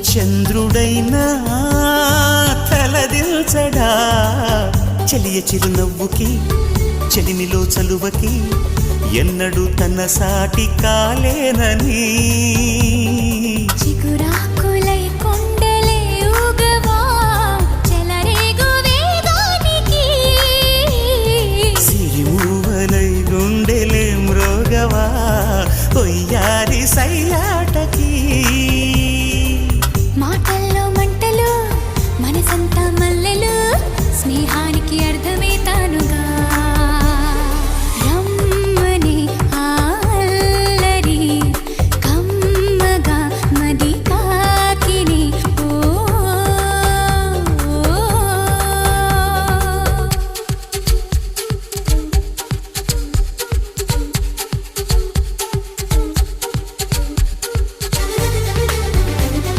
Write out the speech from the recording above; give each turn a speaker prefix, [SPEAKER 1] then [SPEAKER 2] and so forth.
[SPEAKER 1] చంద్రుడైనా తలదిల్చడా చెలియ చిరునవ్వుకి చెలిమిలో చలువకి ఎన్నడూ తన సాటి కాలేనని
[SPEAKER 2] చిగురా